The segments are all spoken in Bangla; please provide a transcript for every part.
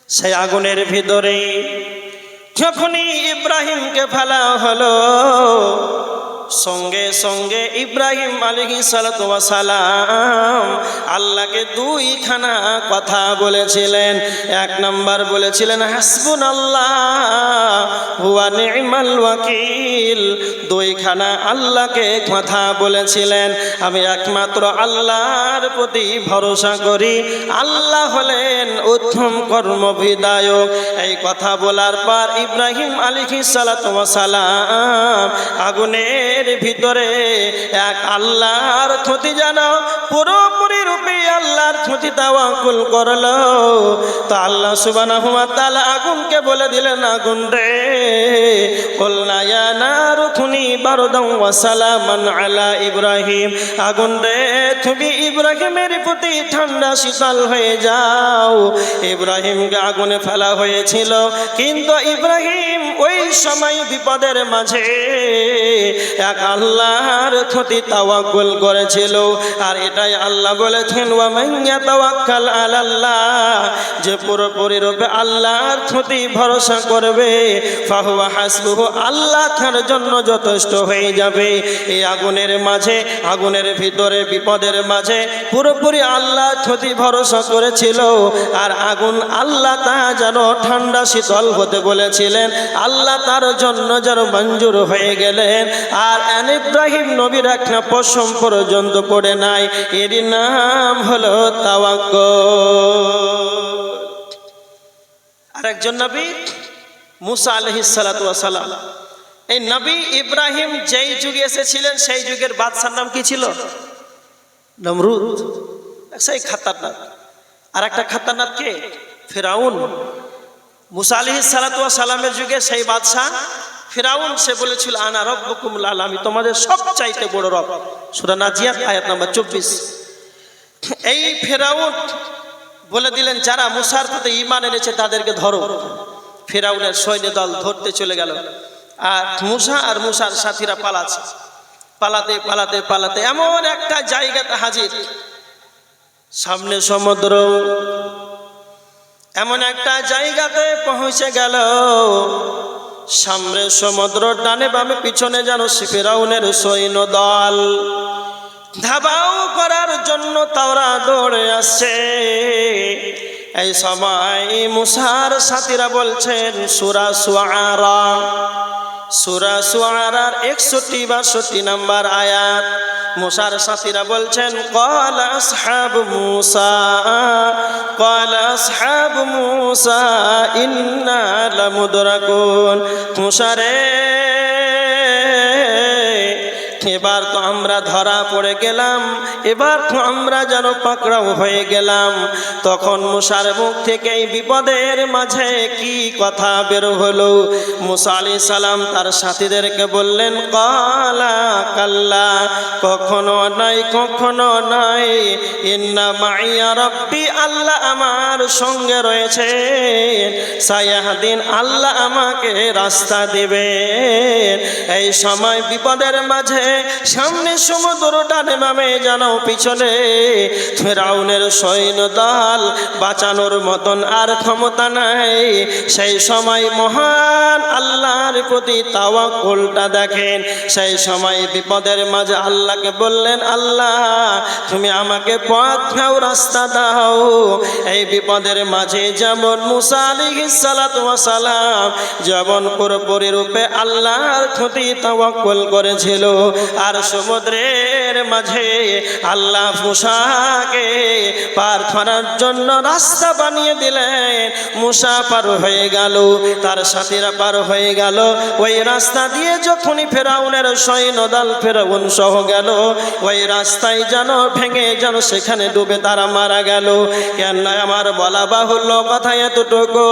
সেই আগুনের ভিতরে যখনই ইব্রাহিমকে ফেলা হলো, সঙ্গে সঙ্গে ইব্রাহিম আলাইহিস সালাতু ওয়াস সালাম আল্লাহকে দুইখানা কথা বলেছিলেন। এক নাম্বার বলেছিলেন হাসবুনাল্লাহ ওয়া নি'মাল ওয়াকিল। দুইখানা আল্লাহকে কথা বলেছিলেন, আমি একমাত্র আল্লাহর প্রতি ভরসা করি, আল্লাহ হলেন উত্তম কর্মবিধায়ক। এই কথা বলার পর ইব্রাহিম আলাইহিস সালাতু ওয়াস সালাম আগুনের ভিতরে এক আল্লাহর প্রতি যেন পুরোপুরি রূপে আল্লাহর প্রতি তাওয়াক্কুল করলো। তো আল্লাহ সুবহানাহু ওয়া তাআলা আগুনকে বলে দিলেন, আগুন রে কুলনা ইয়া নারু কুনি বারদান ওয়া সালামান আলা ইব্রাহিম, আগুন রে তুমি ইব্রাহিমের প্রতি ঠান্ডা শীতল হয়ে যাও। ইব্রাহিমকে আগুনে ফেলা হয়েছিল, কিন্তু ইব্রাহিম ওই সময় বিপদের মাঝে এক আল্লাহর প্রতি তাওয়াক্কুল করেছিল। আর এটাই আল্লাহ বলেছেন ওয়া মান ইয়াতাওয়াক্কাল আলাল্লাহ, যে পুরোপুরি রূপে আল্লাহর প্রতি ভরসা করবে ফাহুয়া হাসবুহু, আল্লাহ তার জন্য যথেষ্ট হয়ে যাবে। এই আগুনের মাঝে, আগুনের ভিতরে, বিপদের মাঝে পুরোপুরি আল্লাহর প্রতি ভরসা করেছিল। আর আগুন আল্লাহ তা যেন ঠান্ডা শীতল হতে বলেছিলেন, আল্লাহ তার জন্য যেন মঞ্জুর হয়ে গেলেন। আর ইব্রাহিম নবীর একটা পশম পর্যন্ত পড়ে নাই, এর নাম হলো তাওয়াক্কুল। আরেকজন নবী মুসা আলাইহিস সালাতু ওয়াস সালাম। এই নবী ইব্রাহিম যেই যুগে এসেছিলেন সেই যুগের বাদশার নাম কি ছিল? নমরুদ। সেই খাতারনাক। আর একটা খাতারনাক কে? ফিরাউন। মুসা আলাইহিস সালাতু ওয়াস সালামের যুগে সেই বাদশা ফিরাউন, সে বলেছিল আনা রব্বুকুমুল আলা, আমি তোমাদের সবচাইতে বড় রব। সূরা নাজিয়াত আয়াত নাম্বার 24। এই ফিরাউন বলে দিলেন যারা মুসার প্রতি ঈমান এনেছে তাদেরকে ধরো। ফিরাউনের সৈন্য দল ধরতে চলে গেল, আর মুসা আর মুসার সাথীরা পালাচ্ছে। পালাতে পালাতে পালাতে এমন একটা জায়গাতে হাজির, সামনে সমুদ্র, এমন একটা জায়গাতে পৌঁছে গেল। সামনে সমুদ্র, ডানে বামে পিছনে যেন ফিরাউনের সৈন্য দল ধাবাও করার জন্য তাওরা দৌড়ে আসছে। এই সময় মুসার সাথীরা বলছেন সূরা শুআরা, সূরা শুআরার 61-62 নম্বর আয়াত। মুসার সাথীরা বলছেন ক্বালা আসহাবু মুসা ইন্না লামুদরাকুন, মুসা রে এবার তো আমরা ধরা পড়ে গেলাম, এবার তো আমরা যেন পাকড়াও হয়ে গেলাম। তখন মুসার মুখ থেকে এই বিপদের মাঝে কি কথা বের হলো? মুসা আলাইহিস সালাম তার সাথীদেরকে বললেন ক্বালা কাল্লা, কখনো নাই, কখনো নাই, ইন্না মাইয়া রাব্বি, আল্লাহ আমার সঙ্গে রয়েছে, সায়াহদিন, আল্লাহ আমাকে রাস্তা দিবেন। এই সময় বিপদের মাঝে সামনে সমুদ্র, ডানে বামে জানো পিছনে ফিরাউনের সৈন্য দল, বাঁচানোর মতন আর ক্ষমতা নাই। সেই সময় মহান আল্লাহর প্রতি তাওয়াক্কুলটা দেখেন। সেই সময় বিপদের মাঝে আল্লাহকে বললেন আল্লাহ তুমি আমাকে পথ দাও, রাস্তা দাও। এই বিপদের মাঝে যেমন মুসা আলাইহিস সালাতু ওয়াস সালাম যেমন পুরোপুরি রূপে আল্লাহর প্রতি তাওয়াক্কুল করেছিল, আর সমুদ্রের মাঝে আল্লাহ মুসাকে পার করার জন্য রাস্তা বানিয়ে দিলেন। মুসা পার হয়ে গেল, তার সাথীরা পার হয়ে গেল। ওই রাস্তা দিয়ে যখনই ফেরাউনের সৈন্য দল ফেরাউন সহ গেল, ওই রাস্তায় যেন ভেঙে যেন সেখানে ডুবে তারা মারা গেল। কেন আমার বলা বাহুল্য, কথা এতটুকু,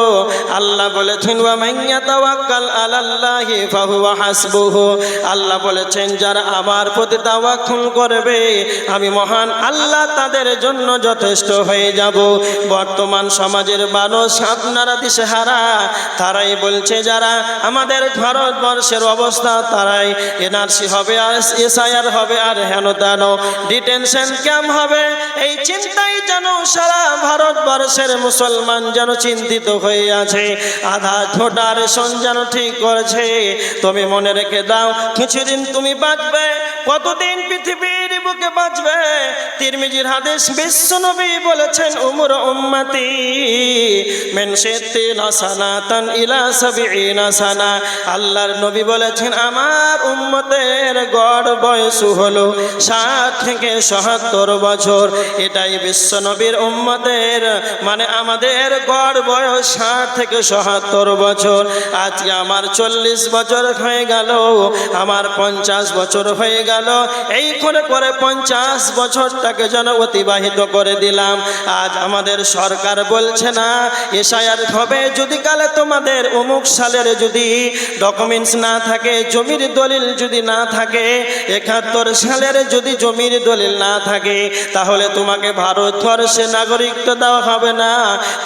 আল্লাহ বলেছেন ওয়া মান ইয়াতাওয়াক্কাল আলাল্লাহি ফাহুয়া হাসবুহু, আল্লাহ বলেছেন যারা আমার প্রতি তাওয়াক্কুল করবে, আমি মহান আল্লাহ তাদের জন্য যথেষ্ট হয়ে যাব। বর্তমান সমাজের মানুষ আপনারা দিশেহারা, তারাই বলছে যারা আমাদের ভারতবর্ষের অবস্থা, তারাই এনআরসি হবে আর এসআইআর হবে আর হেন তেন ডিটেনশন ক্যাম্প হবে, এই চিন্তাই যেন সারা ভারতবর্ষের মুসলমান যেন চিন্তিত হয়ে আছে। আধা ছোটা রেশন যেন ঠিক করেছে। তুমি মনে রেখে দাও, কিছুদিন তুমি বাঁচবে, কতদিন পৃথিবীর বুকে বাঁচবে? তিরমিজির হাদিস, বিশ্বনবী বলেছেন উমর উম্মতি মিন 60 সানাতান ইলা 70 সানা। আল্লাহর নবী বলেছেন আমার উম্মতের গড় বয়স হলো 60 থেকে 70 বছর। এটাই বিশ্বনবীর উম্মতের মানে আমাদের গড় বয়স 60 থেকে 70 বছর। আজকে আমার 40 বছর হয়ে গেল, আমার 50 বছর হয়ে গেল, এই করে করে 50 বছরটাকে যেন অতিবাহিত করে দিলাম। আজ আমাদের সরকার বলছে না এসআইআর হবে, যদি কালে তোমাদের অমুক সালের যদি ডকুমেন্টস না থাকে, জমির দলিল যদি না থাকে, 71 সালের যদি জমির দলিল না থাকে, তাহলে তোমাকে ভারতবর্ষে নাগরিকত্ব দেওয়া হবে না,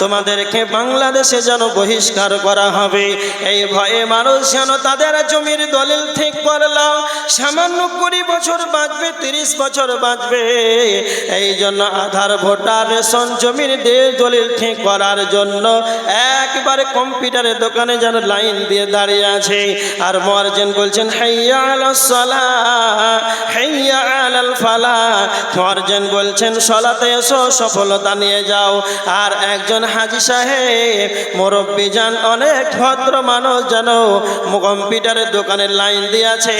তোমাদেরকে বাংলাদেশে যেন বহিষ্কার করা হবে। এই ভয়ে মানুষ যেন তাদের জমির দলিল ঠিক করলো, সামান্য 20 বছর বাঁচবে, 30 বছর বাঁচবে। এই জন্য আধার, ভোটার, রেশন, জমির দলিল ঠিক করার জন্য একবারে কম্পিউটারের দোকানে যেন লাইন দিয়ে দাঁড়িয়ে আছে। আর মুয়াজ্জিন বলছেন হাইয়া আলাস সালাহ হাইয়া আলাল ফালাহ। মুয়াজ্জিন বলছেন সালাতে এসো, সফলতা নিয়ে যাও। আর একজন হাজী সাহেব মুরব্বি যান, অনেক ভদ্র মানুষ যেন কম্পিউটারের দোকানের লাইন দিয়ে আছে,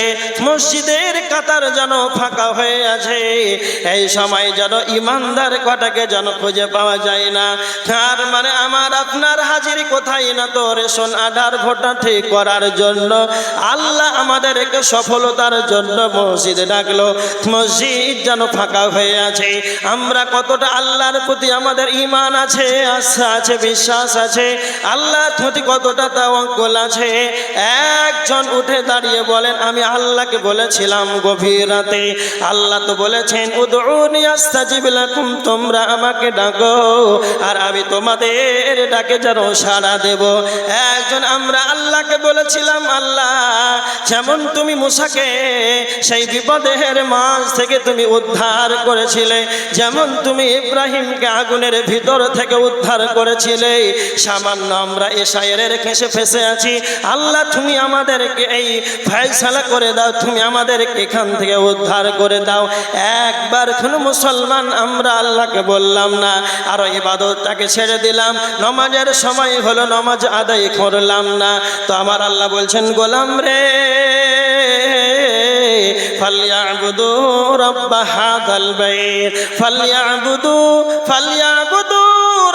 মসজিদের কাতার যেন ফাঁকা হয়ে আছে। এই সময় যেন ইমানদার কটাকে যেন খুঁজে পাওয়া যায় না। তার মানে আমার আপনার হাজির কোথায় না তো রেশন, আধার, ভোটার ঠিক করার জন্য আল্লাহ আমাদেরকে সফলতার জন্য মসজিদে ডাকলো, মসজিদ যেন ফাঁকা হয়ে আছে। আমরা কতটা আল্লাহর প্রতি আমাদের ঈমান আছে, আস্থা আছে, বিশ্বাস আছে, আল্লাহর প্রতি কতটা তাওয়াক্কুল আছে? একজন উঠে দাঁড়িয়ে বলেন আমি আল্লাহকে বলেছিলাম গভীর রাতে, আল্লাহ তো বলেছেন উদউনি আস্তাজিব লাকুম, তোমরা আমাকে ডাকো আর আমি তোমাদের ডাকে যেন সাড়া দেব। একজন আমরা আল্লাহকে বলেছিলাম আল্লাহ যেমন তুমি মুসাকে সেই বিপদের মাঝ থেকে তুমি উদ্ধার করেছিলে, যেমন তুমি ইব্রাহিমকে আগুনের ভিতর থেকে উদ্ধার করেছিলে, সামান্য আমরা এসআইআরের কেসে ফেসে আছি, আল্লাহ তুমি আমাদেরকে এই ফয়সালা করে দাও, তুমি আমাদেরকে এখান থেকে উদ্ধার করে দাও। একবার কোনো মুসলমান আমরা আল্লাহকে বললাম না, আর ইবাদতটাকে ছেড়ে দিলাম, নামাজের সময় হলো নামাজ আদায় করলাম না। তো আমার আল্লাহ বলছেন গোলাম রে ফালইয়াবুদু রাব্ব হাযাল বাইত ফালইয়াবুদু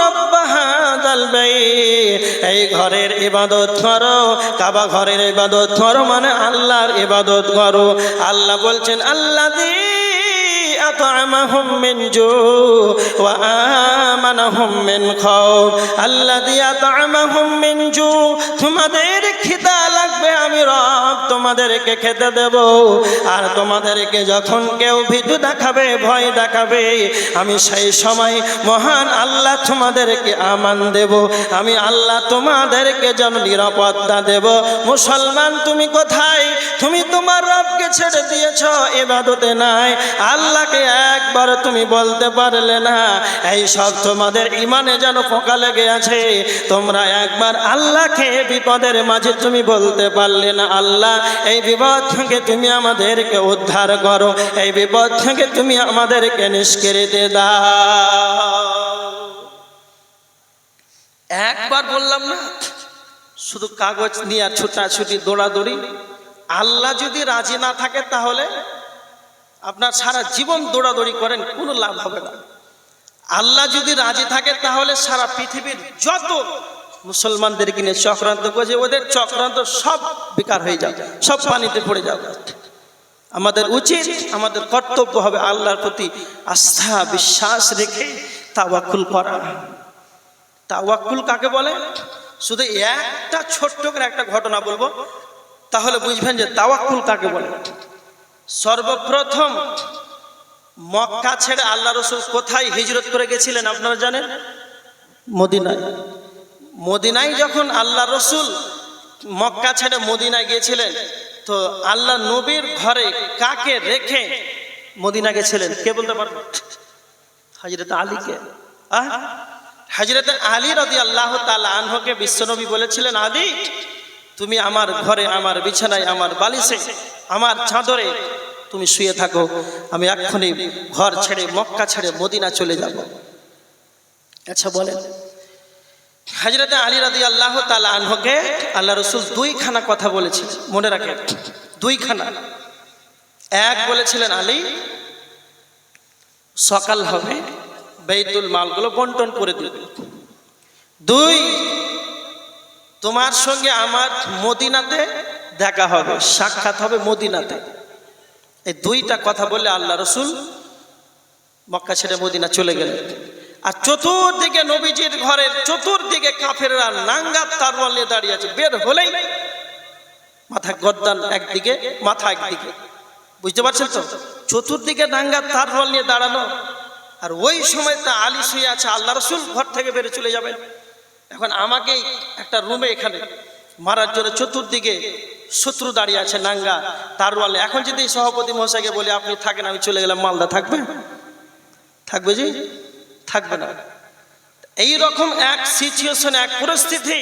রাব্ব হাযাল বাইত। এই ঘরের ইবাদত করো, কাবা ঘরের ইবাদত করো, মানে আল্লাহর ইবাদত করো। আল্লাহ বলছেন আল্লাযী আত'আমাহুম মিন জু ওয়া আমানাহুম মিন খাউফ। আল্লাযী আত'আমাহুম মিন জু, তোমাদের খিদা লাগবে, আমি রব তোমাদেরকে খেতে দেব। আর তোমাদেরকে যখন কেউ ভীতু দেখাবে, ভয় দেখাবে, আমি সেই সময় মহান আল্লাহ তোমাদেরকে আমান দেব, আমি আল্লাহ তোমাদেরকে যেন নিরাপত্তা দেব। মুসলমান তুমি কোথায়? তুমি তোমার রবকে ছেড়ে দিয়েছ, ইবাদতে নাই, আল্লাহকে একবার তুমি বলতে পারলে না। এই সব তোমাদের ইমানে যেন পোকা লেগে আছে। তোমরা একবার আল্লাহকে বিপদের মাঝে তুমি বলতে পারলে না আল্লাহ এই বিপদ থেকে তুমি আমাদেরকে উদ্ধার করো, এই বিপদ থেকে তুমি আমাদেরকে নিষ্কৃতি দাও। একবার বললাম না, শুধু কাগজ নিয়ে ছুটাছুটি দৌড়াদৌড়ি। আল্লাহ যদি রাজি না থাকে তাহলে আপনার সারা জীবন দৌড়াদৌড়ি করেন কোনো লাভ হবে না। আল্লাহ যদি রাজি থাকে তাহলে সারা পৃথিবীর যত মুসলমানদেরকে নিয়ে চক্রান্ত করেছে, ওদের চক্রান্ত সব বেকার হয়ে যাবে, সব পানিতে পড়ে যাবে। আমাদের উচিত, আমাদের কর্তব্য হবে আল্লাহর প্রতি আস্থা বিশ্বাস রেখে তাওয়াক্কুল করা। তাওয়াক্কুল কাকে বলে? শুধু একটা ছোট্ট করে একটা ঘটনা বলবো, তাহলে বুঝবেন যে তাওয়াক্কুল কাকে বলে। সর্বপ্রথম মক্কা ছেড়ে আল্লাহ রসুল কোথায় হিজরত করে গেছিলেন আপনারা জানেন? মদিনায়। মদিনায় যখন আল্লাহ রসুল মক্কা ছেড়ে মদিনায় গিয়েছিলেন, তো আল্লাহ নবীর ঘরে কাকে রেখে মদিনা গেছিলেন কে বলতে পারবে? হযরত আলীকে। হযরত আলী রাদিয়াল্লাহু তাআলা আনহুকে বিশ্বনবী বলেছিলেন, আলী তুমি আমার ঘরে, আমার বিছানায়, আমার বালিশে, আমার চাদরে তুমি শুয়ে থাকো, আমি এক্ষুনি ঘর ছেড়ে মক্কা ছেড়ে মদিনা চলে যাব। আচ্ছা বলেন, হযরত আলী রাদিয়াল্লাহু তাআলা আনহুকে আল্লাহ রাসূল দুইখানা কথা বলেছিলেন, মনে রাখেন দুইখানা। এক বলেছিলেন, আলী সকাল হবে বাইতুল মালগুলো বন্টন করে দিবে। দুই, তোমার সঙ্গে আমার মদিনাতে দেখা হবে, সাক্ষাৎ হবে মদিনাতে। এই দুইটা কথা বলে আল্লাহ রসুল মক্কা ছেড়ে মদিনা চলে গেলেন। আর চতুর্দিকে নবীজির ঘরের চতুর্দিকে কাফেররা নাঙ্গা তরোয়াল নিয়ে দাঁড়িয়ে আছে। বের হলেই মাথা গর্দান একদিকে, মাথা একদিকে, বুঝতে পারছেন তো? চতুর্দিকে নাঙ্গা তরোয়াল নিয়ে দাঁড়ানো। আর ওই সময় তা আলী শুয়ে আছে, আল্লাহ রসুল ঘর থেকে বেরে চলে যাবেন। এখন আমাকেই একটা রুমে এখানে মারার জন্য চতুর্দিকে শত্রু দাঁড়িয়ে আছে নাঙ্গা তারওয়ালে। এখন যদি সভাপতি মহাশয়কে বলি আপনি থাকেন, আমি চলে গেলাম মালদা, থাকবে? থাকবে জি? থাকবে না। এই রকম এক সিচুয়েশন, এক পরিস্থিতি।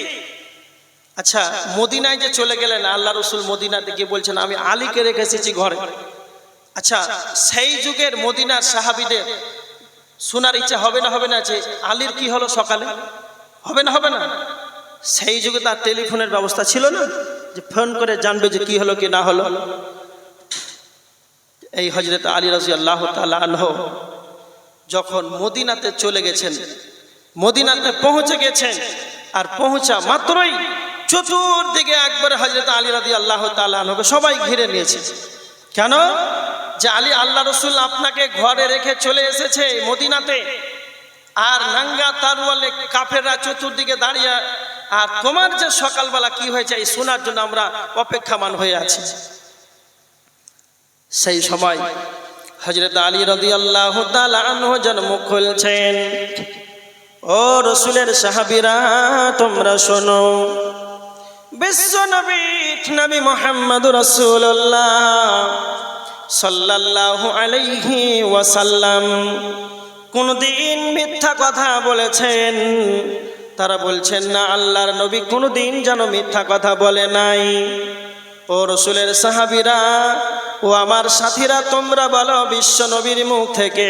আচ্ছা, মদিনায় যে চলে গেলেন আল্লাহ রসুল, মদিনাতে গিয়ে বলছেন আমি আলীকে রেখে এসেছি ঘরে। আচ্ছা, সেই যুগের মদিনার সাহাবীদের শোনার ইচ্ছা হবে না? হবে না যে আলীর কি হলো সকালে? হবে না? হবে না? সেই যুগে তার টেলিফোনের ব্যবস্থা ছিল না যে ফোন করে জানবে যে কি হলো কি না হলো। এই হযরত আলী রাদিয়াল্লাহু তাআলা আনহু যখন মদিনাতে চলে গেছেন, মদিনাতে পৌঁছে গেছেন, আর পৌঁছা মাত্রই চতুর্দিকে একবারে হযরত আলী রাদিয়াল্লাহু তাআলা আনহুকে সবাই ঘিরে নিয়েছে। কেন? যে আলী, আল্লাহ রসুল আপনাকে ঘরে রেখে চলে এসেছে মদিনাতে, আর নাঙ্গা তারওয়ালে কাফেররা চতুর্দিকে দাঁড়িয়ে, আর তোমার যে সকালবেলা কি হয়েছে এই শোনার জন্য আমরা অপেক্ষামান হয়ে আছি। সেই সময় হযরত আলী রাদিয়াল্লাহু তাআলা আনহু যেন মুখ খুলছেন, ও রসুলের সাহাবীরা তোমরা শোনো, বিশ্বনবী নবী মুহাম্মদুর রাসূলুল্লাহ সাল্লাল্লাহু আলাইহি ওয়াসাল্লাম কোনদিন মিথ্যা কথা বলেছেন? তারা বলছেন না, আল্লাহর নবী কোনদিন যেন মিথ্যা কথা বলে নাই। ও রসুলের সাহাবীরা, ও আমার সাথীরা, তোমরা বলো বিশ্ব নবীর মুখ থেকে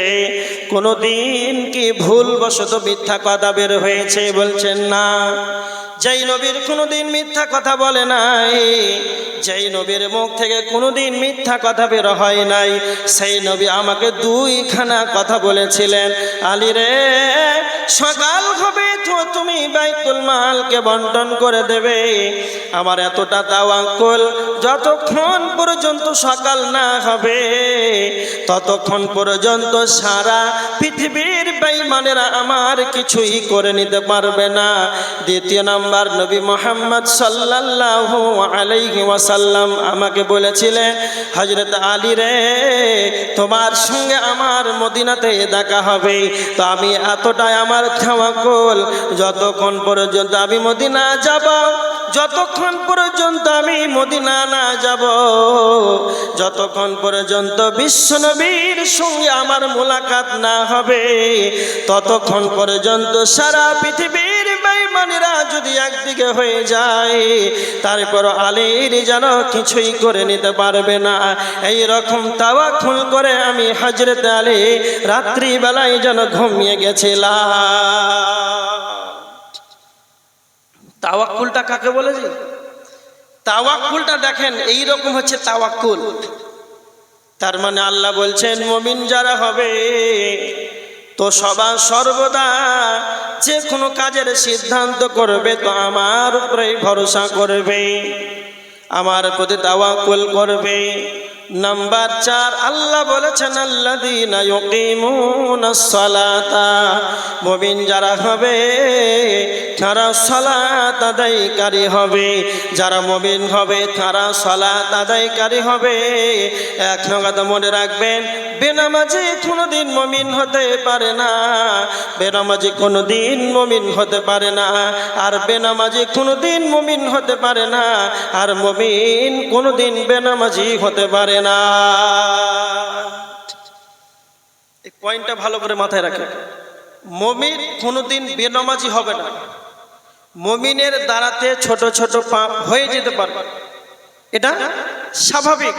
কোনদিন কি ভুলবশত মিথ্যা কথা বের হয়েছে? বলছেন না। যেই নবীর কোনদিন মিথ্যা কথা বলে নাই, যেই নবীর মুখ থেকে কোনদিন মিথ্যা কথা বের হয় নাই, সেই নবী আমাকে দুইখানা কথা বলেছিলেন, আলী রে সকাল হবে তো তুমি বাইতুল মালকে বন্টন করে দেবে। আমার এতটা তাওয়াক্কুল, যতক্ষণ পর্যন্ত সকাল না হবে ততক্ষণ পর্যন্ত সারা পৃথিবীর বেঈমানেরা আমার কিছুই করে নিতে পারবে না। দ্বিতীয় নাম্বার, নবী মুহাম্মদ সাল্লাল্লাহু আলাইহি ওয়াসাল্লাম আমাকে বলেছিলেন, হযরত আলী রে তোমার সঙ্গে আমার মদিনাতে দেখা হবে। তো আমি এতটাই আমার তাওয়াক্কুল, যতক্ষণ পর্যন্ত আমি মদিনা যাব, যতক্ষণ পর্যন্ত আমি মদিনা না যাব, যতক্ষণ পর্যন্ত বিশ্বনবীর সঙ্গে আমার মোলাকাত না হবে, ততক্ষণ পর্যন্ত সারা পৃথিবীর বেঈমানেরা যদি একদিকে হয়ে যায়, তারপর আলীর যেন কিছুই করে নিতে পারবে না। এই রকম তাওয়াক্কুল করে আমি হযরত আলী রাত্রিবেলায় যেন ঘুমিয়ে গেছিলাম। তাওয়াক্কুলটা কাকে বলে? যে তাওয়াক্কুলটা দেখেন এইরকম হচ্ছে তাওয়াক্কুল। তার মানে আল্লাহ বলছেন মুমিন যারা হবে তো সর্বদা যে কোনো কাজের সিদ্ধান্ত করবে তো আমার উপরেই ভরসা করবে, আমার প্রতি তাওয়াক্কুল করবে। নাম্বার 4, আল্লাহ বলেছেন আল্লাযীনা ইউকিমুনাস সালাতা, মুমিন যারা হবে তারা সালাত আদায়কারী হবে। যারা মুমিন হবে তারা সালাত আদায়কারী হবে। এক কথা মনে রাখবেন, বেনামাজি কোনোদিন মুমিন হতে পারে না, বেনামাজি কোনোদিন মুমিন হতে পারে না, আর বেনামাজি কোনোদিন মুমিন হতে পারে না, আর মুমিন কোনোদিন বেনামাজি হতে পারে না। এই পয়েন্টটা ভালো করে মাথায় রাখেন। মুমিন কোনোদিন বেনামাজি হবে না। মুমিনের দ্বারাতে ছোট ছোট পাপ হয়ে যেতে পারে, এটা স্বাভাবিক।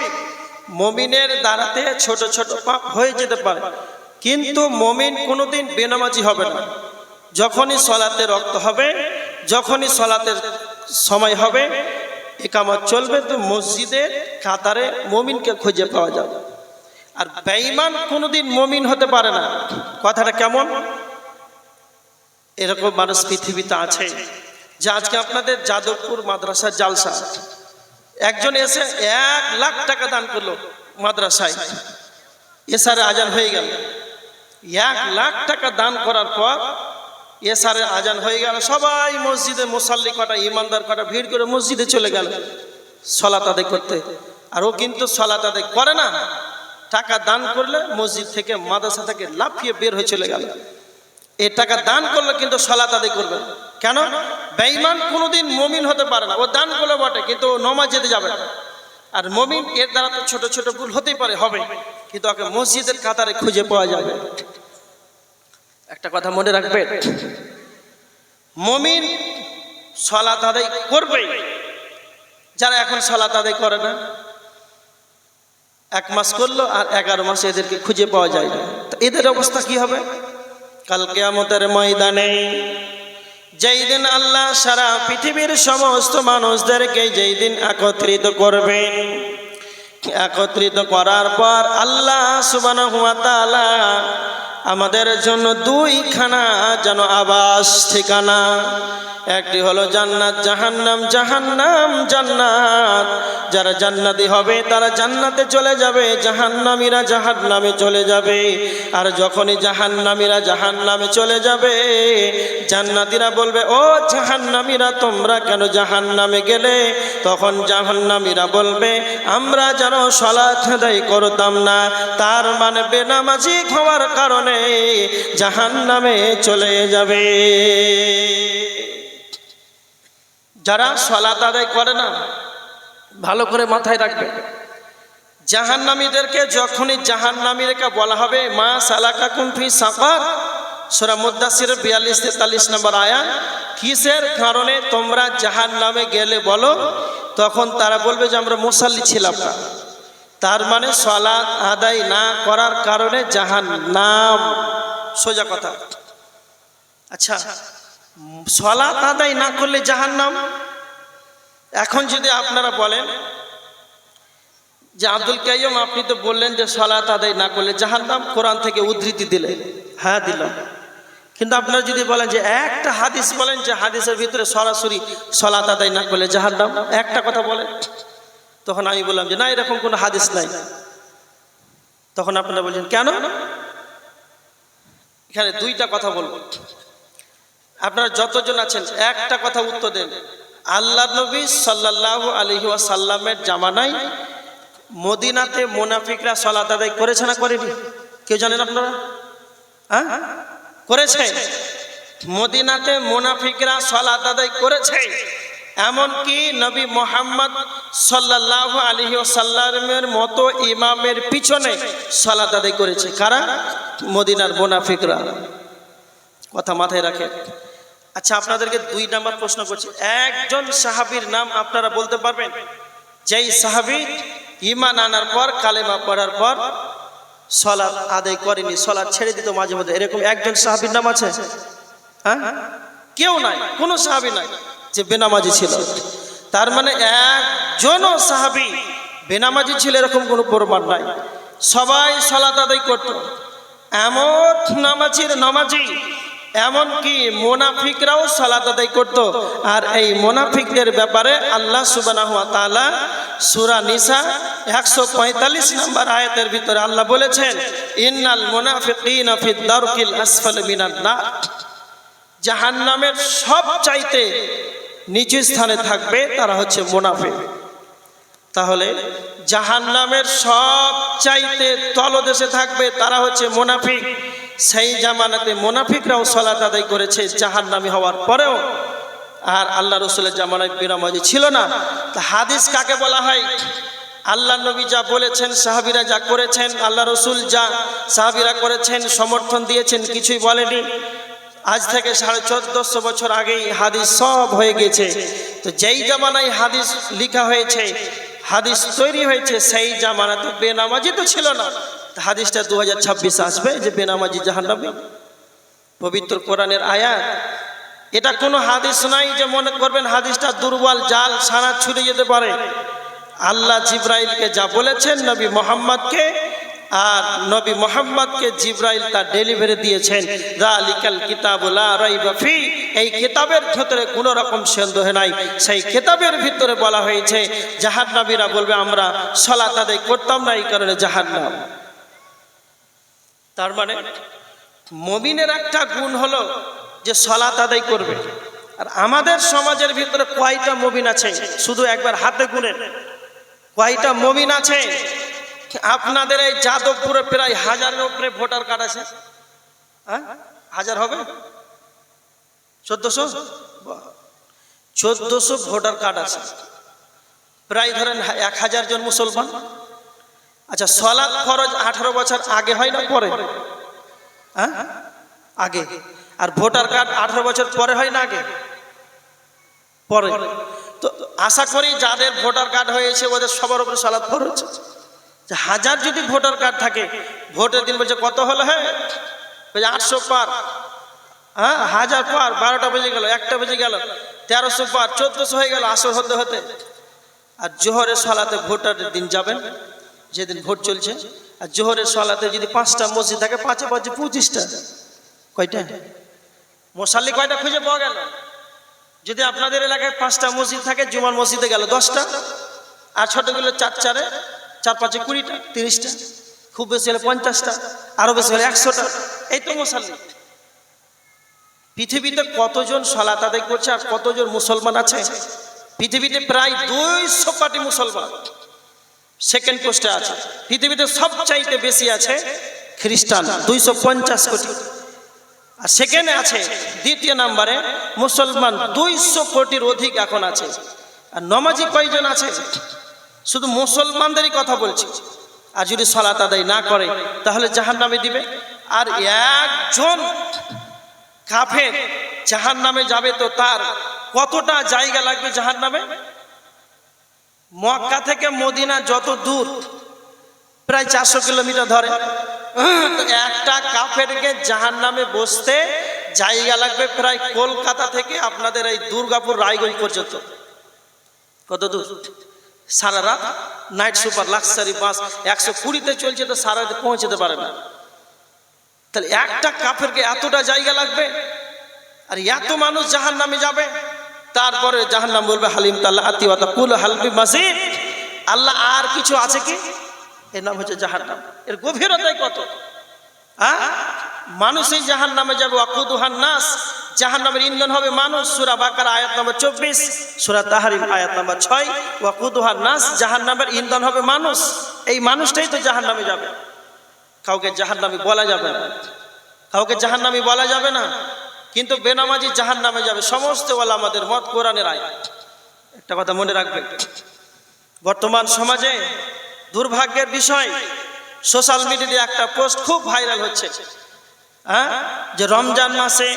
মুমিনের দ্বারাতে ছোট ছোট পাপ হয়ে যেতে পারে, কিন্তু মুমিন কোনোদিন বেনামাজি হবে না। যখনই সলাতে রক্ত হবে, যখনই সলাতের সময় হবে, ইকামত চলবে, তো মসজিদের কাতারে মুমিনকে খুঁজে পাওয়া যাবে। আর বেঈমান কোনোদিন মুমিন হতে পারে না। কথাটা কেমন? এরকম মানুষ পৃথিবীতে আছে। যে আজকে আপনাদের যাদবপুর মাদ্রাসার জালসা, একজন এসে 1 লাখ টাকা দান করলো মাদ্রাসায়, এসারে আজান হয়ে গেল। 1 লাখ টাকা দান করার পর এসারে আজান হয়ে গেল, সবাই মসজিদে মুসাল্লি কটা ইমানদার কটা ভিড় করে মসজিদে চলে গেল সালাত আদায় করতে। আর ও কিন্তু সালাত আদায় করে না। টাকা দান করলে মসজিদ থেকে মাদ্রাসা থেকে লাফিয়ে বের হয়ে চলে গেল। এই টাকা দান করলে কিন্তু সালাত আদায় করবে না। কেন? বেঈমান কোনোদিন মুমিন হতে পারে না। ও দান করলে বটে, কিন্তু নমাজ যেতে যাবে না। আর মুমিন এর দ্বারা তো ছোট ছোট ভুল হতেই পারে, হবে, কিন্তু ওকে মসজিদের কাতারে খুঁজে পাওয়া যাবে। একটা কথা মনে রাখবেন, মুমিন সালাত আদায় করবে। যারা এখন সালাত আদায় করে না, 1 মাস করলো আর 11 মাসে এদেরকে খুঁজে পাওয়া যায় না, তো এদের অবস্থা কি হবে? কাল কিয়ামতের ময়দানে যেই দিন আল্লাহ সারা পৃথিবীর সমস্ত মানুষদেরকে যেই দিন একত্রিত করবেন, একত্রিত করার পর আল্লাহ সুবহানাহু ওয়া তাআলা আমাদের জন্য 2খানা যেন আবাস ঠিকানা, একটি হলো জান্নাত, জাহান্নাম, জাহান্নাম জান্নাত। যারা জান্নাতি হবে তারা জান্নাতে চলে যাবে, জাহান্নামীরা জাহান্নামে চলে যাবে। আর যখনই জাহান্নামীরা জাহান্নামে চলে যাবে, জান্নাতীরা বলবে, ও জাহান্নামীরা তোমরা কেন জাহান্নামে গেলে? তখন জাহান্নামীরা বলবে, আমরা যেন সালাত আদায় করতাম না, তার মানে বেনামাজি হওয়ার কারণে জাহান্নামে চলে যাবে। যারা সালাত আদায় করে না, ভালো করে মাথায় রাখবে, জাহান্নামীদেরকে যখনই জাহান্নামীদেরকে বলা হবে মা সালাকাকুম ফি সাকার, সূরা মুদ্দাসসিরের 42-43 নম্বর আয়াত, কিসের কারণে তোমরা জাহান্নামে গেলে বলো? তখন তারা বলবে যে আমরা মুসাল্লি ছিলাম না। তার মানে সালাত আদায় না করার কারণে জাহান্নাম, সোজা কথা। আচ্ছা, সালাত আদায় না করলে জাহান্নাম। এখন যদি আপনারা বলেন যে আব্দুল কাইয়ুম আপনি তো বললেন যে সালাত আদায় না করলে জাহান্নাম, কোরআন থেকে উদ্ধৃতি দিলেন, হ্যাঁ দিলাম, কিন্তু আপনারা যদি বলেন যে একটা হাদিস বলেন যে হাদিসের ভিতরে সরাসরি সালাত আদায় না করলে জাহান্নাম, একটা কথা বলেন, তখন আমি বললাম যে না, এরকম কোনো হাদিস নাই। তখন আপনারা বলছেন কেন? এখানে 2টা কথা বলবো, আপনারা যতজন আছেন একটা কথা উত্তর দেন। আল্লাহ নবী সাল্লাল্লাহু আলাইহি ওয়াসাল্লামের জামানায় মদিনাতে মুনাফিকরা সালাত আদায় করেছে না করেনি? কেউ জানেন আপনারা? হ্যাঁ, করেছে। মদিনাতে মুনাফিকরা সালাত আদায় করেছে। এমনকি নবী মুহাম্মদ সাল্লাল্লাহু আলাইহি ওয়াসাল্লামের মতো ইমামের পিছনে সালাত আদায় করেছে। কারা? মদিনার মুনাফিকরা। কথা মাথায় রাখেন। আচ্ছা, আপনাদেরকে 2 নাম্বার প্রশ্ন করছি, একজন সাহাবীর নাম আপনারা বলতে পারবেন যেই সাহাবী ঈমান আনার পর, কালেমা পড়ার পর সালাত আদায় করেনি, সালাত ছেড়ে দিত মাঝে মধ্যে, এরকম একজন সাহাবীর নাম আছে? হ্যাঁ, কেউ নাই, কোনো সাহাবী নাই যে বেনামাজি ছিল। তার মানে একজনও সাহাবী বেনামাজি ছিল এরকম কোনো প্রমাণ নাই। সবাই সালাত আদায় করত। এমন নামাজির নামাজি এমনকি মুনাফিকরাও সালাত আদায় করত। আর এই মুনাফিকদের ব্যাপারে আল্লাহ সুবহানাহু ওয়া তাআলা সূরা নিসা 145 নম্বর আয়াতের ভিতরে আল্লাহ বলেছেন, ইন্নাল মুনাফিকিনা ফিদ দারকিল আসফালি মিনান নার, জাহান্নামের সবচাইতে নিচু স্থানে থাকবে তারা হচ্ছে মুনাফিক। তাহলে জাহান্নামের সবচাইতে তলদেশে থাকবে তারা হচ্ছে মুনাফিক। সেই জামানাতে মুনাফিকরাও সালাত আদায় করেছে জাহান্নামী হওয়ার পরেও। আর আল্লাহ রসুলের জামানায় বেনামাজি ছিল না। তা হাদিস কাকে বলা হয়? আল্লাহ নবী যা বলেছেন, সাহাবীরা যা করেছেন, আল্লাহ রসুল যা সাহাবীরা করেছেন, সমর্থন দিয়েছেন, কিছুই বলেনি। আজ থেকে 1450 বছর আগেই হাদিস সব হয়ে গেছে। তো যেই জামানায় হাদিস লেখা হয়েছে, হাদিস তৈরি হয়েছে, সেই জামানাতে বেনামাজি তো ছিল না। হাদিসটা 2026 আসবে যে বেনামাজি জাহান্নামী, পবিত্র কোরআনের আয়াত। এটা কোনো হাদিস নাই যে মনে করবেন হাদিসটা দুর্বল, জাল সানা ছুটে যেতে পারে। আল্লাহ জিব্রাইলকে যা বলেছেন নবী মুহাম্মদকে, আর নবী মুহাম্মদকে জিব্রাইল তা ডেলিভারি দিয়েছেন। যালিকাল কিতাবু লা রাইবা ফি, এই কিতাবের ভিতরে কোনো রকম সন্দেহ নাই। সেই কিতাবের ভিতরে বলা হয়েছে জাহান্নামীরা বলবে আমরা সালাত আদায় করতাম না, এই কারণে জাহান্নাম। তার মানে মুমিনের একটা গুণ হলো যে সালাত আদায় করবে। আর আমাদের সমাজের ভিতরে কয়টা মুমিন আছে শুধু একবার হাতে গুনেন, কয়টা মুমিন আছে? আপনাদের এই যাদবপুরে প্রায় 1000-এর উপরে ভোটার কার্ড আছে। হ্যাঁ, 1000 হবে? 1400 ভোটার কার্ড আছে। প্রায় ধরেন 1000 জন মুসলমান। আচ্ছা, সালাত ফরজ 18 বছর আগে হয় না পরে? হ্যাঁ, আগে। আর ভোটার কার্ড 18 বছর পরে হয় না আগে? পরে। তো আশা করি যাদের ভোটার কার্ড হয়েছে ওদের সবার উপরে সালাত ফরজ। 1000 যদি ভোটার কার্ড থাকে, ভোটের দিন বলছে কত হলো? হ্যাঁ, 800 পার। হ্যাঁ, 1000 পার, 12টা বেজে গেল, 1টা বেজে গেল, 1300 পার, 1400 হয়ে গেল আসর হতে হতে। আর জোহরের সালাতে ভোটারের দিন যাবেন, যেদিন ভোট চলছে। আর জোহরের সালাতে যদি 5টা মসজিদ থাকে, 5-এ 5 25টা। কয়টা মুসাল্লি কয়টা খুঁজে পাওয়া গেল? যদি আপনাদের এলাকায় 5টা মসজিদ থাকে, জুমার মসজিদে গেল 10টা, আর ছোটগুলো 4-4-এ 4-5-এ 20টা, 30টা, খুব বেশি হলে 50টা, আরো বেশি হলে 100টা। এই তো মুসাল্লি। পৃথিবীতে কতজন সালাত আদায় করছে আর কতজন মুসলমান আছে? পৃথিবীতে প্রায় 200 কোটি মুসলমান সেকেন্ড পোস্টে আছে। পৃথিবীতে সবচাইতে বেশি আছে খ্রিস্টান, 250 কোটি। আর সেকেন্ডে আছে দ্বিতীয় নম্বরে মুসলমান, 200 কোটির অধিক এখন আছে। আর নামাজি কয়জন আছে? শুধু মুসলমানদেরই কথা বলছি। আর যদি সালাত আদায় না করে তাহলে জাহান্নামে দিবে। আর একজন কাফের জাহান্নামে যাবে তো তার কতটা জায়গা লাগবে জাহান্নামে? মক্কা থেকে মদিনা যত দূর, প্রায় 400 কিলোমিটার ধরে। একটা কাফেরকে জাহান্নামে বসতে জায়গা লাগবে প্রায় কলকাতা থেকে আপনাদের এই দুর্গাপুর রায়গঞ্জ পর্যন্ত। কত দূর? সারা রাত নাইট সুপার লাক্সারি বাস 120-তে চলছে, তো সারা রাতে পৌঁছতে পারে না। তাহলে একটা কাফেরকে এতটা জায়গা লাগবে, আর এত মানুষ জাহান্নামে যাবে। তারপরে জাহান্নাম বলবে হালিম তাল্লাহ আতি ওয়া তাকুল হালবি মাসিদ, আল্লাহ আর কিছু আছে কি? এর নাম হচ্ছে জাহান্নাম। এর গভীরতাই কত! মানুষই জাহান্নামে যাবে। ওয়াকুদুহান নাস, জাহান্নামের ইন্ধন হবে মানুষ। সূরা বাকারা আয়াত নম্বর 24, সূরা তাহরিম আয়াত নম্বর 6। ওয়াকুদুহান নাস, জাহান্নামের ইন্ধন হবে মানুষ। এই মানুষটাই তো জাহান্নামে যাবে। কাউকে জাহান্নামী বলা যাবে না, কাউকে জাহান্নামী বলা যাবে না। কিন্তু বেনামাজি জাহান্নামে যাবে, সমস্ত ওলামাদের মত, কোরআনের আয়াত। একটা কথা মনে রাখবেন, বর্তমান সমাজে দুর্ভাগ্যের বিষয়, সোশ্যাল মিডিয়াতে একটা পোস্ট খুব ভাইরাল হচ্ছে। যে রমজান মাসে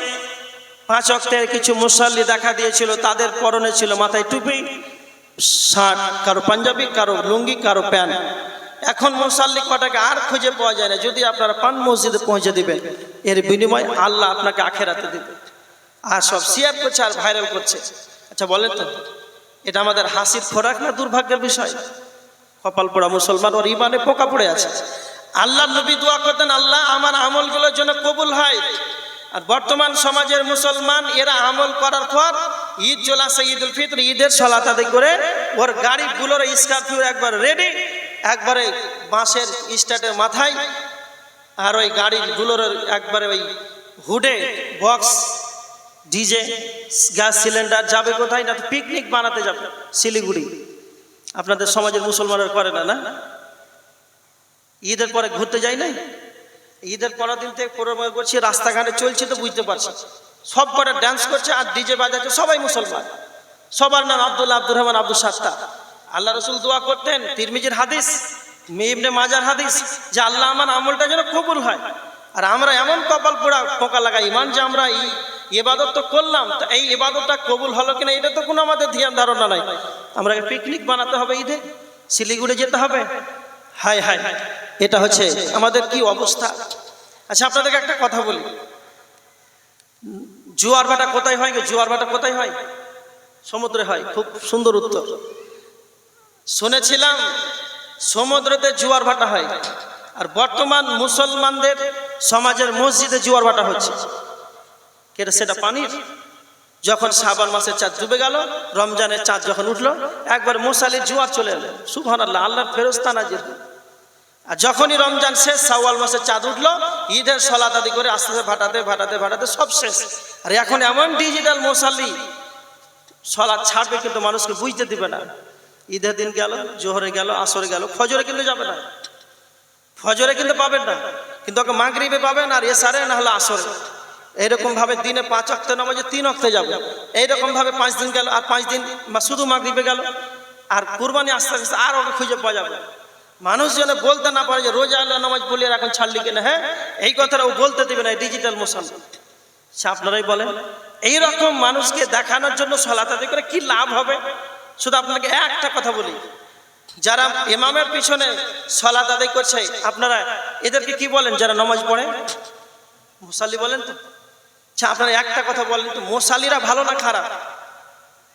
5 ওয়াক্তের কিছু মুসাল্লি দেখা দিয়েছিল, তাদের পরনে ছিল মাথায় টুপি, শার্ট, কারো পাঞ্জাবি, কারো লুঙ্গি, কারো প্যান্ট। এখন মুসাল্লি কটাকে আর খুঁজে পাওয়া যায় না। যদি আপনারা পান মসজিদে পৌঁছে দিবেন, এর বিনিময়ে আল্লাহ আপনাকে আখেরাতে দিবে। আর সব শেয়ার করছে আর ভাইরাল করছে। আচ্ছা বলেন তো, এটা আমাদের হাসির খোরাক না দুর্ভাগ্যের বিষয়? কপাল পোড়া মুসলমান, ওর ইমানে পোকা পড়ে আছে। আল্লাহ নবী দোয়া করতেন, আল্লাহ আমার আমলগুলোর জন্য কবুল হয়। আর বর্তমান সমাজের মুসলমান এরা আমল করার পর ঈদ চলে আসে, ঈদুল ফিতর, ঈদের সালাত আদায় করে ওর গাড়িগুলোর স্করপিও একবার রেডি, একবারে বাঁশের স্টার্টের মাথায়, আর ওই গাড়িগুলোর একবারে ওই হুডে বক্স, ডিজে, গ্যাস সিলিন্ডার, যাবে কোথায় না পিকনিক বানাতে যাবে শিলিগুড়ি। আপনাদের সমাজের মুসলমানরা করে না? না, ঈদের পরে ঘুরতে যাই নাই? ঈদের পরের দিন থেকে প্রোগ্রাম করছি, রাস্তাঘাটে চলছে তো বুঝতে পারছি, সব কটা ডান্স করছে আর ডিজে বাজাচ্ছে, সবাই মুসলমান, সবার নাম আব্দুল্লাহ, আব্দুর রহমান, আব্দুল সাত্তার। আল্লাহ রসুল দোয়া করতেন, তিরমিজির হাদিস, ইবনে মাজার হাদিস, যে আল্লাহ আমার আমলটা যেন কবুল হয়। আর আমরা এমন কপাল পোড়া পোকা লাগাই ইমান যে আমরা এই ইবাদত তো করলাম, তা এই ইবাদতটা কবুল হলো কিনা এটা তো কোনো আমাদের ধ্যান ধারণা নাই। আমরা পিকনিক বানাতে হবে, ঈদে শিলিগুড়ি যেতে হবে, হায় হায়, এটা হচ্ছে আমাদের কি অবস্থা। আচ্ছা, আপনাদেরকে একটা কথা বলি, জোয়ার ভাটা কোথায় হয়? জোয়ার ভাটা কোথায় হয়? সমুদ্রে হয়। খুব সুন্দর উত্তর। শুনেছিলাম সমুদ্রতে জোয়ার ভাটা হয়, আর বর্তমান মুসলমানদের সমাজের মসজিদে জোয়ার ভাটা হচ্ছে। কেন? সেটা পানির। যখন শাবান মাসের চাঁদ ডুবে গেল, রমজানের চাঁদ যখন উঠলো, একবার মুসাল্লির জোয়ার চলে এলো, সুবহানাল্লাহ, আল্লাহর ফেরেশতা নাজির। আর যখনই রমজান শেষ, শাওয়াল মাসের চাঁদ উঠলো, ঈদের সালাত আদি করে আস্তে আস্তে ভাটাতে ভাটাতে ভাটাতে সব শেষ। আর এখন এমন ডিজিটাল মুসাল্লি, সালাত ছাড়বে কিন্তু মানুষকে বুঝতে দিবে না। ঈদের দিন গেল, জোহরে গেল, আসরে গেল, ফজরে কিন্তু যাবে না, ফজরে কিন্তু পাবেন না, কিন্তু ওকে মাগরিবে পাবেন, আর এশারে না হলে আসরে। এইরকম ভাবে দিনে 5 ওয়াক্ত নামাজে 3 ওয়াক্তে যাবে। এইরকম ভাবে 5 দিন গেল, আর 5 দিন শুধু মাগরিবে গেল, আর কুরবানি আস্তে আস্তে আর ওকে খুঁজে পাওয়া যাবে। মানুষ যেন বলতে না পারে যে রোজা আল্লাহ নামাজ বলিয়ে এখন ছাড়লি কিনা, হ্যাঁ, এই কথাটা ও বলতে দেবে না, ডিজিটাল মুসলমান। আপনারাই বলেন, এইরকম মানুষকে দেখানোর জন্য সালাত আদায় করে কি লাভ হবে? শুধু আপনাকে একটা কথা বলি, যারা ইমামের পিছনে সালাত আদায় করছে, আপনারা এদেরকে কি বলেন? যারা নামাজ পড়ে মুসাল্লি বলেন তো? আচ্ছা, আপনারা একটা কথা বলেন তো, মুসাল্লিরা ভালো না খারাপ?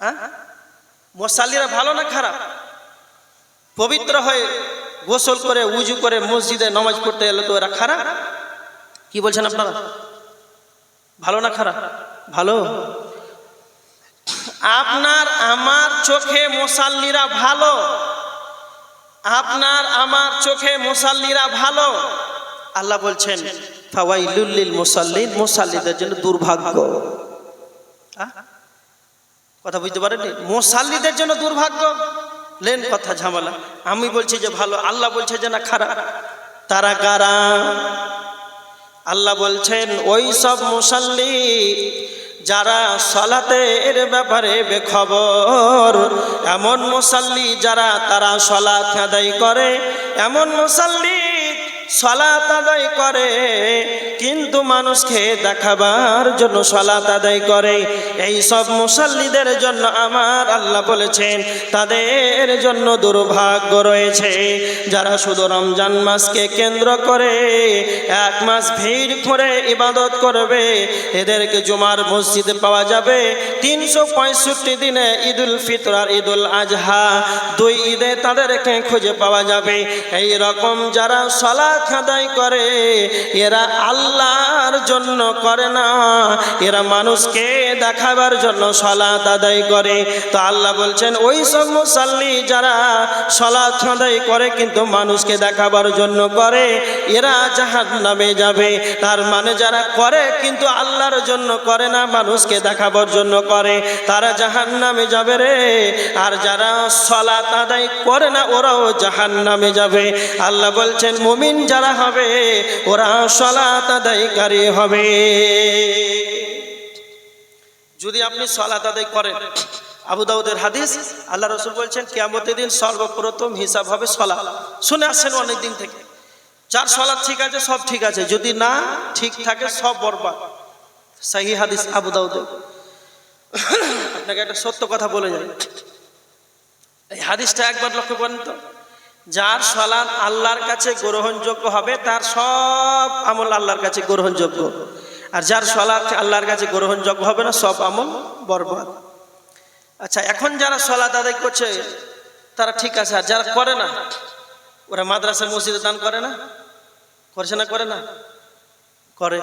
হ্যাঁ, মুসাল্লিরা ভালো না খারাপ? পবিত্র হয়ে গোসল করে উজু করে মসজিদে নামাজ পড়তে এলো তো এরা খারাপ? কি বলছেন আপনারা? ভালো না খারাপ? ভালো। আপনার আমার চোখে মুসাল্লিরা ভালো, আপনার আমার চোখে মুসাল্লিরা ভালো। আল্লাহ বলছেন ফাওয়াইলুল লিল মুসাল্লিন, মুসাল্লিদের জন্য দুর্ভাগ্য। কথা বুঝতে পারেননি? মুসাল্লিদের জন্য দুর্ভাগ্য। লেন কথা ঝামেলা, আমি বলছি যে ভালো, আল্লাহ বলছে যে না খারাপ। তারা কারা? আল্লাহ বলছেন ওই সব মুসাল্লি যারা সালাতের ব্যাপারে বেখবর, এমন মুসাল্লি যারা তারা সালাত আদায় করে, এমন মুসাল্লি সালাত আদায় করে কিন্তু মানুষকে দেখাবার জন্য সালাত আদায় করে। এই সব মুসাল্লিদের জন্য আমার আল্লাহ বলেছেন তাদের জন্য দুর্ভাগ্য রয়েছে। যারা শুধু রমজান মাসকে কেন্দ্র করে 1 মাস ভিড় করে ইবাদত করবে, এদেরকে জুমার মসজিদে পাওয়া যাবে 365 দিনে। ঈদুল ফিতর আর ঈদুল আজহা 2 ঈদে তাদেরকে খুঁজে পাওয়া যাবে। এই রকম যারা সালাত আদায় করে এরা আল্লাহর জন্য করে না, এরা মানুষকে দেখাবার জন্য সালাত আদায় করে। তো আল্লাহ বলছেন ওই সব মুসাল্লি যারা সালাত আদায় করে কিন্তু মানুষকে দেখাবার জন্য করে, এরা জাহান্নামে যাবে। তার মানে যারা করে কিন্তু আল্লাহর জন্য করে না, মানুষকে দেখাবার জন্য করে, তারা জাহান্নামে যাবে রে। আর যারা সালাত আদায় করে না ওরাও জাহান্নামে যাবে। আল্লাহ বলছেন মুমিন যারা হবে ওরা সালাত আদায়কারী হবে। যদি আপনি সালাত আদায় করেন, আবু দাউদের হাদিস, আল্লাহ রাসূল বলছেন কিয়ামতের দিন সর্বপ্রথম হিসাব হবে সালাত। শুনে আসছেন অনেক দিন থেকে, যার সালাত ঠিক আছে সব ঠিক আছে, যদি না ঠিক থাকে সব বরবাদ। সহিহ হাদিস আবু দাউদের। আপনাকে একটা সত্য কথা বলে যাই, এই হাদিসটা একবার লক্ষ্য করেন তো, যার সালাত আল্লাহর কাছে গ্রহণযোগ্য হবে তার সব আমল আল্লাহর কাছে গ্রহণযোগ্য, আর যার সালাত আল্লাহর কাছে গ্রহণযোগ্য হবে না সব আমল বরবাদ। আচ্ছা, এখন যারা সালাত আদায় করছে তারা ঠিক আছে, আর যারা করে না ওরা মাদ্রাসা মসজিদে দান করে না, করছে না? করে না? করে।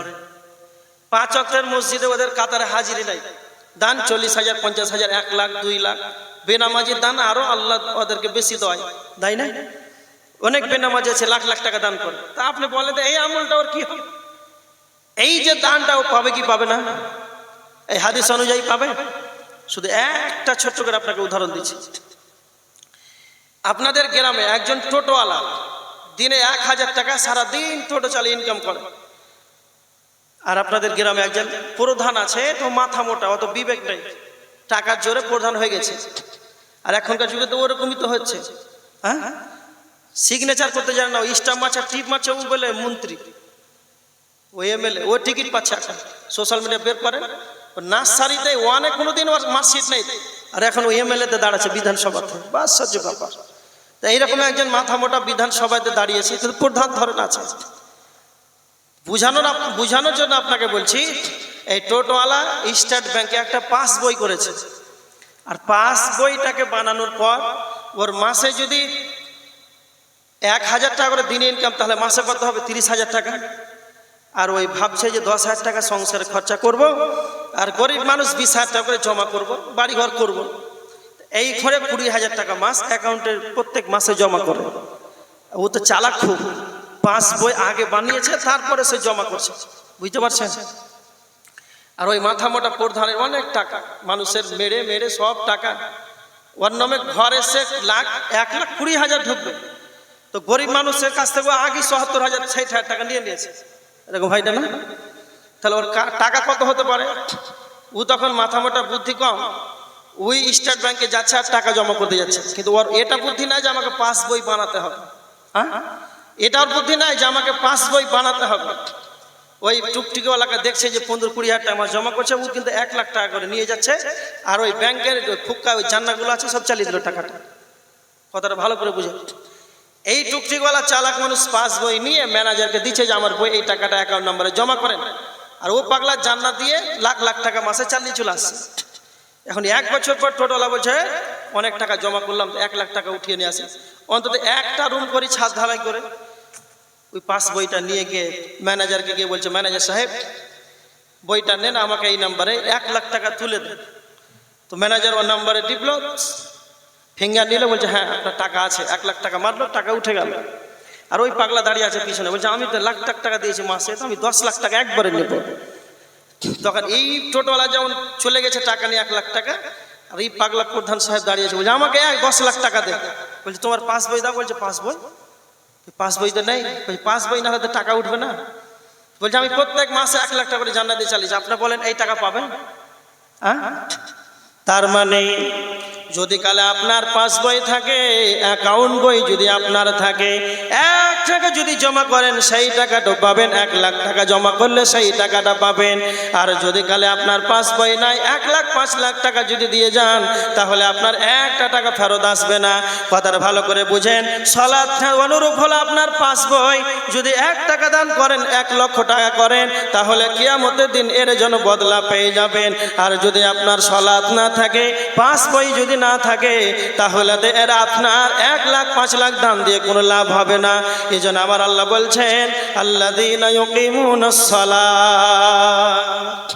5 ওয়াক্তের মসজিদে ওদের কাতারে হাজিরি নাই, দান 40,000, 50,000, 1 লাখ, 2 লাখ। বেনামাজির দান আরো আল্লাহ ওদেরকে বেশি দেয় না? অনেক বেনামাজি আছে লাখ লাখ টাকা দান করে। তা আপনি বলেন এই আমলটা ওর কি হবে? এই যে দানটা ও পাবে কি পাবে না? এই হাদিস অনুযায়ী পাবে। শুধু একটা ছোট্ট করে আপনাকে উদাহরণ দিচ্ছি। আপনাদের গ্রামে একজন টোটোওয়ালা দিনে 1,000 টাকা সারাদিন টোটো চালিয়ে ইনকাম করে। আর আপনাদের গ্রামে একজন প্রধান আছে, তো মাথা মোটা, অত বিবেক নেই, টাকার জোরে প্রধান হয়ে গেছে। আর এখনকার যুগে তো ওরকমই তো হচ্ছে। হ্যাঁ, সিগনেচার করতে জানে না, স্টাম্প মারছে, টিপ মারছে, ও বলে মন্ত্রী, ও এমএলএ, ও টিকিট পাচ্ছে। এখন সোশ্যাল মিডিয়া বের করে নার্সারিতে ওয়ানে কোনোদিন ওর মার্কশিট নেই, আর এখন ও এমএলএতে দাঁড়াচ্ছে বিধানসভাতে। বাস সহ্য ব্যাপার। তা এইরকম একজন মাথা মোটা বিধানসভাতে দাঁড়িয়েছে, প্রধান ধরেন আছে। বুঝানোর জন্য আপনাকে বলছি, এই টোটোওয়ালা স্টেট ব্যাংকে একটা পাস বই করেছে। আর পাস বইটাকে বানানোর পর ওর মাসে যদি 1,000 টাকা করে দিনে ইনকাম, তাহলে মাসে কত হবে? 30,000 টাকা। আর ওই ভাবছে যে 10,000 টাকা সংসারে খরচা করব, আর গরিব মানুষ 20,000 টাকা করে জমা করব, বাড়িঘর করব। এই ঘরে 20,000 টাকা মাস অ্যাকাউন্টে প্রত্যেক মাসে জমা করে। ও তো চালাক খুব, পাস বই আগে বানিয়েছে, তারপরে সে জমা করছে। বুঝতে পারছেন? আর ওই মাথা মোটা প্রধানের অনেক টাকা, মানুষের মেরে মেরে সব টাকা ওর নামে। ঘরে সে 1,20,000 ঢুকবে, তো গরিব মানুষের কাছ থেকে আগে ৭০,000, ৬০,000 টাকা নিয়ে নিয়েছে। এরকম ভাইটা না? তাহলে ওর টাকা কত হতে পারে? ও তখন মাথা মোটা, বুদ্ধি কম, ওই স্টেট ব্যাংকে যাচ্ছে আর টাকা জমা করতে যাচ্ছে। কিন্তু ওর এটা বুদ্ধি নাই যে আমাকে পাস বই বানাতে হবে। হ্যাঁ, এটার বুদ্ধি নাই যে আমাকে পাস বই বানাতে হবে। ওই টুকটিকিওয়ালাকে দেখছে যে 15-20,000 টাকা মাস জমা করছে, ও কিন্তু 1 লাখ টাকা করে নিয়ে যাচ্ছে। আর ওই ব্যাংকের ফুক্কা ওই জান্নাগুলো আছে সব চালিয়ে দিল টাকাটা। কথাটা ভালো করে বুঝে। এই টুকটিকওয়ালা চালাক মানুষ পাস বই নিয়ে ম্যানেজারকে দিচ্ছে যে আমার বই এই টাকাটা অ্যাকাউন্ট নম্বরে জমা করেন। আর ও পাগলা জান্নাত দিয়ে লাখ লাখ টাকা মাসে চালিয়ে চলে আসছে। এখন 1 বছর পর টোটোওয়ালা বলছে অনেক টাকা জমা করলাম, 1 লাখ টাকা উঠিয়ে নিয়ে আসে। অন্তত একটা রুম করি ছাদ ঢালাই করে। ওই পাস বইটা নিয়ে গিয়ে ম্যানেজারকে গিয়ে বলছে, ম্যানেজার সাহেব বইটা নেন, আমাকে এই নাম্বারে 1 লাখ টাকা তুলে দেন। তো ম্যানেজার ওর নাম্বারে টিপলো, ফিঙ্গার নিলে, বলছে হ্যাঁ আপনার টাকা আছে। 1 লাখ টাকা মারলো, টাকা উঠে গেল। আর ওই পাগলা দাঁড়িয়ে আছে পিছনে, বলছে আমি তো লাখ টাকা দিয়েছি মাসে, তো আমি 10 লাখ টাকা একবারে নেব। তখন এই টোটোওয়ালা যেমন চলে গেছে টাকা নিয়ে 1 লাখ টাকা, আর এই পাগলা প্রধান সাহেব দাঁড়িয়েছে, বলছে আমাকে 10 লাখ টাকা দে। বলছে তোমার পাস বই দাও। বলছে পাস বই? পাস বই তো নেই। বলছে পাস বই না হলে তো টাকা উঠবে না। বলছে আমি প্রত্যেক মাসে 1 লাখ টাকা করে জান্নাত দিয়ে চালিয়েছি, আপনার বলেন এই টাকা পাবেন? হ্যাঁ, তার মানে যদি কালে আপনার পাস বই থাকে, অ্যাকাউন্ট বই যদি আপনার থাকে, 1 টাকা যদি জমা করেন সেই টাকাটা পাবেন, 1 লাখ টাকা জমা করলে সেই টাকাটা পাবেন। আর যদি কালে আপনার পাস বই নাই, 1 লাখ 5 লাখ টাকা যদি দিয়ে যান, তাহলে আপনার 1টা টাকা ফেরত আসবে না। কথাটা ভালো করে বুঝেন। সালাত অনুরূপ হলো আপনার পাস বই। যদি 1 টাকা দান করেন, 1 লক্ষ টাকা করেন, তাহলে কিয়ামতের দিন এর জন্য বদলা পেয়ে যাবেন। আর যদি আপনার সালাত না থাকে, পাস বই যদি না থাকে, তাহলে এর আপনার 1 লাখ 5 লাখ দান দিয়ে কোনো লাভ হবে না। এজন্য আমার আল্লাহ বলছেন, আল্লাযীনা ইউকিমুনাস সালাত।